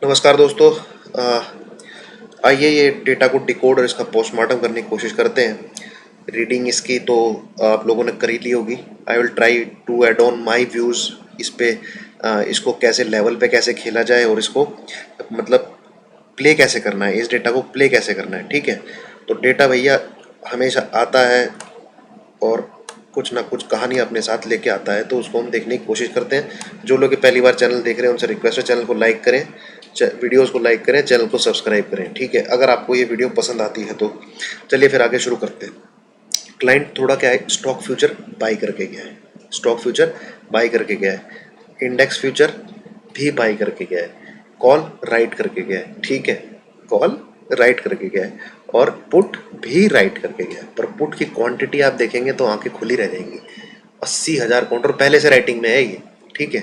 नमस्कार दोस्तों। आइए ये डेटा को डिकोड और इसका पोस्टमार्टम करने की कोशिश करते हैं। रीडिंग इसकी तो आप लोगों ने कर ही ली होगी। I will try to add on my views इस पे। इसको कैसे लेवल पे कैसे खेला जाए और इसको मतलब प्ले कैसे करना है, इस डेटा को प्ले कैसे करना है। ठीक है, तो डेटा भैया हमेशा आता है और कुछ ना कुछ कहानी अपने साथ लेके आता है, तो उसको हम देखने की कोशिश करते हैं। जो लोग पहली बार चैनल देख रहे हैं उनसे रिक्वेस्ट है चैनल को लाइक करें, वीडियोस को लाइक करें, चैनल को सब्सक्राइब करें। ठीक है, अगर आपको ये वीडियो पसंद आती है तो चलिए फिर आगे शुरू करते हैं। क्लाइंट थोड़ा क्या है, स्टॉक फ्यूचर बाई करके गया है, स्टॉक फ्यूचर बाई करके गया है, इंडेक्स फ्यूचर भी बाई करके गया है, कॉल राइट करके गया है। ठीक है, कॉल राइट करके गया है और पुट भी राइट करके गया है। पर पुट की क्वांटिटी आप देखेंगे तो आंखें खुली रह जाएंगी। 80,000 काउंटर पहले से राइटिंग में है ये। ठीक है,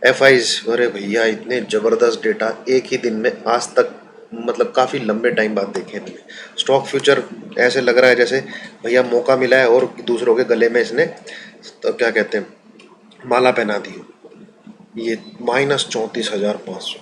एफ आईज, अरे भैया इतने ज़बरदस्त डेटा एक ही दिन में आज तक, मतलब काफ़ी लंबे टाइम बाद देखे हैं मैंने। स्टॉक फ्यूचर ऐसे लग रहा है जैसे भैया मौका मिला है और दूसरों के गले में इसने तो क्या कहते हैं माला पहना दी हो। ये -34,500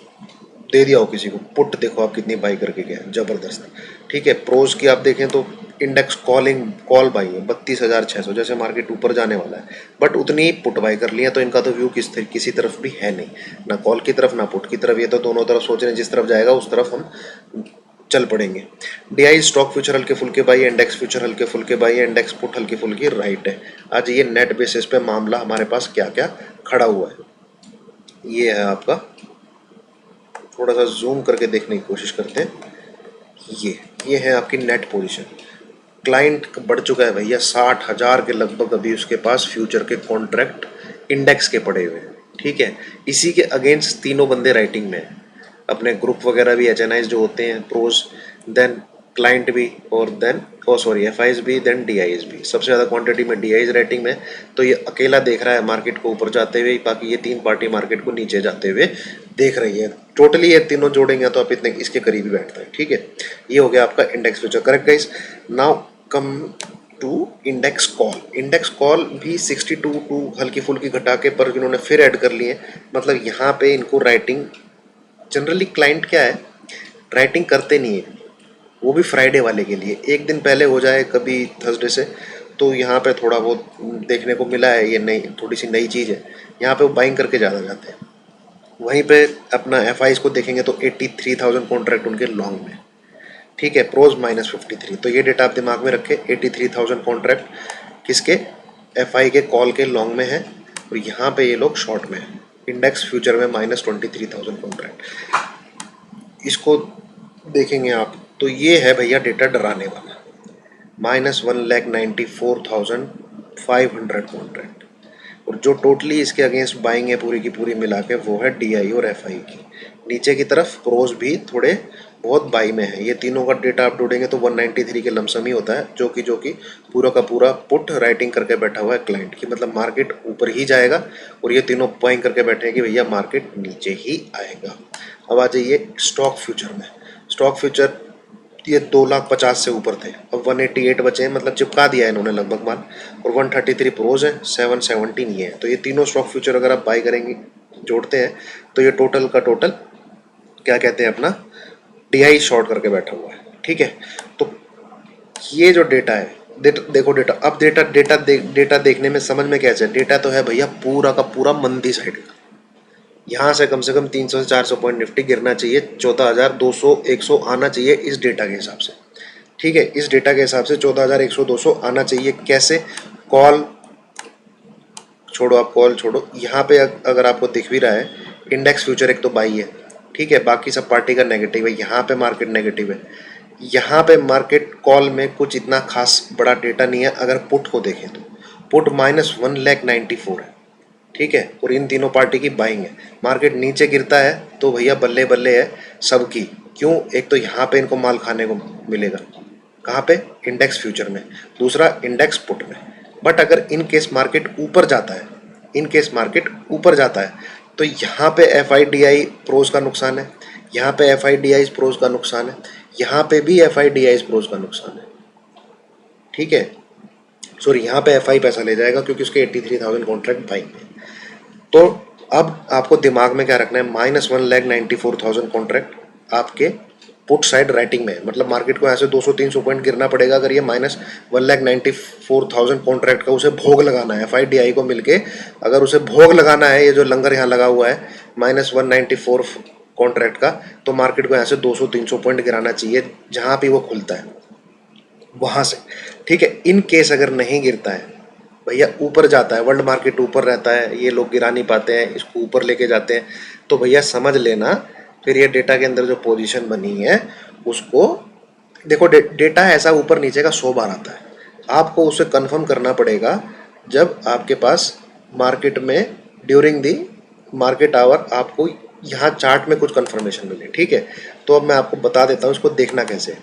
दे दिया हो किसी को। पुट देखो आप कितनी बाई करके गया है, जबरदस्त। ठीक है, प्रोज की आप देखें तो इंडेक्स कॉल बाई है 32,600, जैसे मार्केट ऊपर जाने वाला है, बट उतनी ही पुट बाई कर लिया। तो इनका तो व्यू किसी तरफ भी है नहीं, ना कॉल की तरफ ना पुट की तरफ। ये तो दोनों तरफ सोच रहे हैं जिस तरफ जाएगा उस तरफ हम चल पड़ेंगे। डीआई स्टॉक फ्यूचर हल्के फुल्के बाई है, इंडेक्स फ्यूचर हल्के फुल्के बाई है, इंडेक्स पुट हल्की फुल्की राइट है। आज ये नेट बेसिस पे मामला हमारे पास क्या क्या खड़ा हुआ है ये है आपका। थोड़ा सा जूम करके देखने की कोशिश करते हैं। ये है आपकी नेट पोजीशन। क्लाइंट बढ़ चुका है भैया 60,000 के लगभग, अभी उसके पास फ्यूचर के कॉन्ट्रैक्ट इंडेक्स के पड़े हुए हैं। ठीक है, इसी के अगेंस्ट तीनों बंदे राइटिंग में हैं। अपने ग्रुप वगैरह भी एच जो होते हैं, प्रोज, देन क्लाइंट भी, और देन सॉरी एफ भी, देन डी भी। सबसे ज़्यादा क्वांटिटी में डी रेटिंग में। तो ये अकेला देख रहा है मार्केट को ऊपर जाते हुए, बाकी ये तीन पार्टी मार्केट को नीचे जाते हुए देख रही है। टोटली ये तीनों जोड़ेंगे तो आप इतने इसके करीब ही बैठते हैं। ठीक है, ये हो गया आपका index future. Correct guys, now come to index call. Index call भी 62 टू हल्की फुल्की घटा के पर इन्होंने फिर ऐड कर लिए। मतलब यहाँ पे इनको राइटिंग, जनरली क्लाइंट क्या है राइटिंग करते नहीं है, वो भी फ्राइडे वाले के लिए एक दिन पहले हो जाए कभी थर्सडे से। तो यहाँ पे थोड़ा बहुत देखने को मिला है, ये नई थोड़ी सी नई चीज़ है। यहाँ पे वो बाइंग करके ज़्यादा जाते हैं। वहीं पे अपना एफ को देखेंगे तो 83,000 कॉन्ट्रैक्ट उनके लॉन्ग में। ठीक है, प्रोज -53। तो ये डेटा आप दिमाग में रखें, 83,000 कॉन्ट्रैक्ट किसके, एफ के कॉल के लॉन्ग में है, और यहाँ पे ये लोग शॉर्ट में है। इंडेक्स फ्यूचर में -23,000 कॉन्ट्रैक्ट। इसको देखेंगे आप तो ये है भैया डेटा डराने वाला। -1,94,500 कॉन्ट्रैक्ट, और जो टोटली इसके अगेंस्ट बाइंग है पूरी की पूरी मिला के वो है डीआई और एफआई की। नीचे की तरफ प्रोज भी थोड़े बहुत बाई में है। ये तीनों का डेटा आप ढूंढेंगे तो 193 के लमसम ही होता है, जो कि पूरा का पूरा पुट राइटिंग करके बैठा हुआ है क्लाइंट की। मतलब मार्केट ऊपर ही जाएगा और ये तीनों बाइंग करके बैठे हैं कि भैया मार्केट नीचे ही आएगा। अब आ जाइए स्टॉक फ्यूचर में। स्टॉक फ्यूचर ये 2,50,000 से ऊपर थे, अब 188 बचे हैं, मतलब चिपका दिया है इन्होंने लगभग माल। और 133 प्रोज है, 717 ये है। तो ये तीनों स्टॉक फ्यूचर अगर आप बाई करेंगे जोड़ते हैं तो ये टोटल का टोटल क्या कहते हैं अपना डीआई शॉर्ट करके बैठा हुआ है। ठीक है, तो ये जो डेटा है देखो डेटा, अब डेटा देखने में समझ में कैसे, डेटा तो है भैया पूरा का पूरा मंदी साइड का। यहाँ से कम 300 से 400 पॉइंट निफ्टी गिरना चाहिए, 14,200 100 आना चाहिए इस डेटा के हिसाब से। ठीक है, इस डेटा के हिसाब से 14,100 200 आना चाहिए। कैसे, कॉल छोड़ो, आप कॉल छोड़ो, यहाँ पे अगर आपको दिख भी रहा है इंडेक्स फ्यूचर एक तो बाई है। ठीक है, बाकी सब पार्टी का नेगेटिव है, यहाँ पे मार्केट नेगेटिव है। यहाँ पे मार्केट कॉल में कुछ इतना खास बड़ा डेटा नहीं है। अगर पुट को देखें तो पुट -1,94,000 है। ठीक है, और इन तीनों पार्टी की बाइंग है। मार्केट नीचे गिरता है तो भैया बल्ले बल्ले है सबकी। क्यों, एक तो यहाँ पे इनको माल खाने को मिलेगा, कहाँ पे, इंडेक्स फ्यूचर में, दूसरा इंडेक्स पुट में। बट अगर इन केस मार्केट ऊपर जाता है, इन केस मार्केट ऊपर जाता है तो यहाँ पे F I D I pros का नुकसान है, यहाँ पे F I D I pros का नुकसान है, यहाँ पे भी F I D I pros का नुकसान है। ठीक है, सॉरी यहाँ पे एफ आई पैसा ले जाएगा क्योंकि उसके 83,000 कॉन्ट्रैक्ट बाइंग है। तो अब आपको दिमाग में क्या रखना है, -1,94,000 कॉन्ट्रैक्ट आपके पुट साइड राइटिंग में, मतलब मार्केट को ऐसे 200-300 पॉइंट गिरना पड़ेगा अगर ये -1,94,000 कॉन्ट्रैक्ट का उसे भोग लगाना है। FIDI को मिलके अगर उसे भोग लगाना है, ये जो लंगर यहाँ लगा हुआ है -194 कॉन्ट्रैक्ट का, तो मार्केट को यहाँ से 200-300 पॉइंट गिराना चाहिए जहाँ भी वो खुलता है वहाँ से। ठीक है, इन केस अगर नहीं गिरता है भैया, ऊपर जाता है, वर्ल्ड मार्केट ऊपर रहता है, ये लोग गिरा नहीं पाते हैं, इसको ऊपर लेके जाते हैं, तो भैया समझ लेना फिर ये डेटा के अंदर जो पोजीशन बनी है उसको देखो। डेटा ऐसा ऊपर नीचे का 100 बार आता है, आपको उसे कंफर्म करना पड़ेगा जब आपके पास मार्केट में ड्यूरिंग दी मार्केट आवर आपको यहाँ चार्ट में कुछ कंफर्मेशन मिले। ठीक है, तो अब मैं आपको बता देता हूँ इसको देखना कैसे।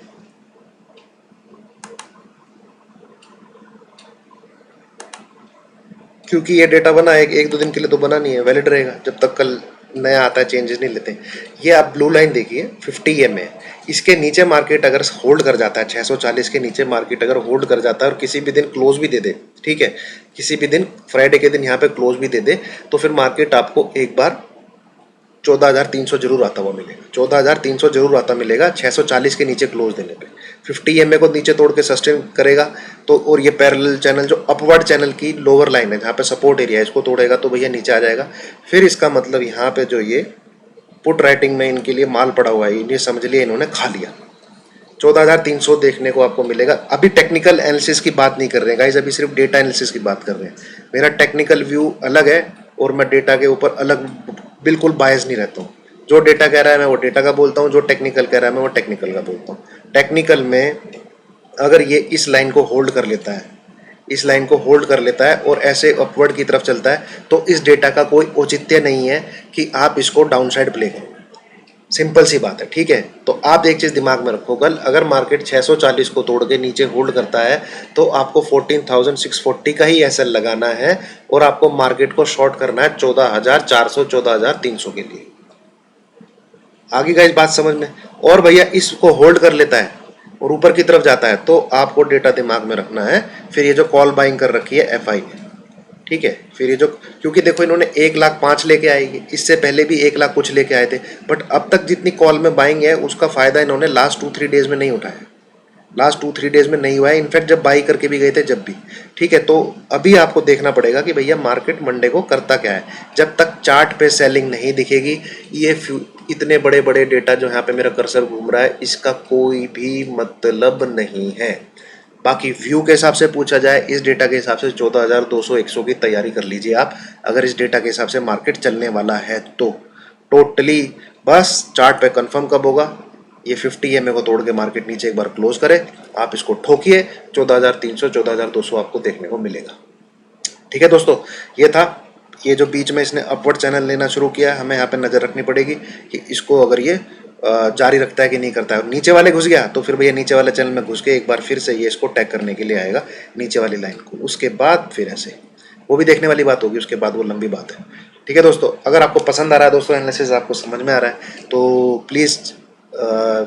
क्योंकि ये डेटा बना एक दो दिन के लिए तो बना नहीं है, वैलिड रहेगा जब तक कल नया आता है, चेंजेस नहीं लेते। ये आप ब्लू लाइन देखिए 50 EMA, इसके नीचे मार्केट अगर होल्ड कर जाता है 640 के नीचे मार्केट अगर होल्ड कर जाता है और किसी भी दिन क्लोज भी दे दे, ठीक है, किसी भी दिन फ्राइडे के दिन यहाँ पे क्लोज भी दे दे, तो फिर मार्केट आपको एक बार 14,300 जरूर आता हुआ मिलेगा, 14,300 जरूर आता मिलेगा 640 के नीचे क्लोज देने पे। 50 EMA को नीचे तोड़ के सस्टेन करेगा तो, और ये पैरेलल चैनल जो अपवर्ड चैनल की लोअर लाइन है जहाँ पे सपोर्ट एरिया है, इसको तोड़ेगा तो भैया नीचे आ जाएगा। फिर इसका मतलब यहाँ पे जो ये पुट राइटिंग में इनके लिए माल पड़ा हुआ है, इन्हें समझ लिया, इन्होंने खा लिया। 14,300 देखने को आपको मिलेगा। अभी टेक्निकल एनालिसिस की बात नहीं कर रहे हैं गाइस, अभी सिर्फ डेटा एनालिसिस की बात कर रहे हैं। मेरा टेक्निकल व्यू अलग है और मैं डेटा के ऊपर अलग बिल्कुल बायस नहीं रहता हूँ। जो डेटा कह रहा है मैं वो डेटा का बोलता हूँ, जो टेक्निकल कह रहा है मैं वो टेक्निकल का बोलता हूँ। टेक्निकल में अगर ये इस लाइन को होल्ड कर लेता है, इस लाइन को होल्ड कर लेता है और ऐसे अपवर्ड की तरफ चलता है, तो इस डेटा का कोई औचित्य नहीं है कि आप इसको डाउन साइड प्ले करो। सिंपल सी बात है। ठीक है, तो आप एक चीज दिमाग में रखो, कल अगर मार्केट 640 को तोड़ के नीचे होल्ड करता है तो आपको 14,640 का ही एसएल लगाना है और आपको मार्केट को शॉर्ट करना है 14,400 14,300 के लिए। आगे का इस बात समझ में। और भैया इसको होल्ड कर लेता है और ऊपर की तरफ जाता है तो आपको डेटा दिमाग में रखना है। फिर ये जो कॉल बाइंग कर रखी है FI ने, ठीक है, फिर ये जो, क्योंकि देखो इन्होंने 1,05,000 लेके आएगी, इससे पहले भी 1,00,000 कुछ लेके आए थे, बट अब तक जितनी कॉल में बाइंग है उसका फायदा इन्होंने लास्ट 2-3 डेज में नहीं उठाया, लास्ट 2-3 डेज में नहीं हुआ है। इनफैक्ट जब बाई करके भी गए थे जब भी। ठीक है, तो अभी आपको देखना पड़ेगा कि भैया मार्केट मंडे को करता क्या है। जब तक चार्ट पे सेलिंग नहीं दिखेगी, ये इतने बड़े बड़े डेटा जो यहाँ पे मेरा कर्सर घूम रहा है इसका कोई भी मतलब नहीं है। बाकी व्यू के हिसाब से पूछा जाए, इस डेटा के हिसाब से 14,200-100 की तैयारी कर लीजिए आप, अगर इस डेटा के हिसाब से मार्केट चलने वाला है तो। टोटली बस चार्ट पे कंफर्म कब होगा, ये 50 EMA को तोड़ के मार्केट नीचे एक बार क्लोज करे, आप इसको ठोकिए, 14,300 14,200 आपको देखने को मिलेगा। ठीक है दोस्तों, ये था। ये जो बीच में इसने अपवर्ड चैनल लेना शुरू किया है, हमें यहाँ पे नजर रखनी पड़ेगी कि इसको अगर ये जारी रखता है कि नहीं करता है। और नीचे वाले घुस गया तो फिर भैया नीचे वाले चैनल में घुस के एक बार फिर से ये इसको टैग करने के लिए आएगा नीचे वाली लाइन को, उसके बाद फिर ऐसे वो भी देखने वाली बात होगी, उसके बाद वो लंबी बात है। ठीक है दोस्तों, अगर आपको पसंद आ रहा है दोस्तों, एनालिसिस आपको समझ में आ रहा है तो प्लीज़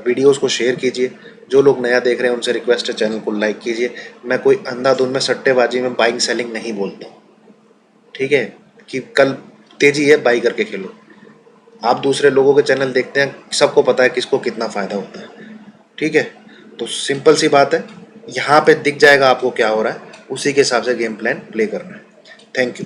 वीडियोस को शेयर कीजिए। जो लोग नया देख रहे हैं उनसे रिक्वेस्ट है चैनल को लाइक कीजिए। मैं कोई अंधाधुंध में सट्टेबाजी में बाइंग सेलिंग नहीं बोलता हूँ, ठीक है, कि कल तेजी है बाई करके खेलो। आप दूसरे लोगों के चैनल देखते हैं, सबको पता है किसको कितना फ़ायदा होता है। ठीक है, तो सिंपल सी बात है, यहाँ पे दिख जाएगा आपको क्या हो रहा है, उसी के हिसाब से गेम प्लान प्ले करना है। Thank you.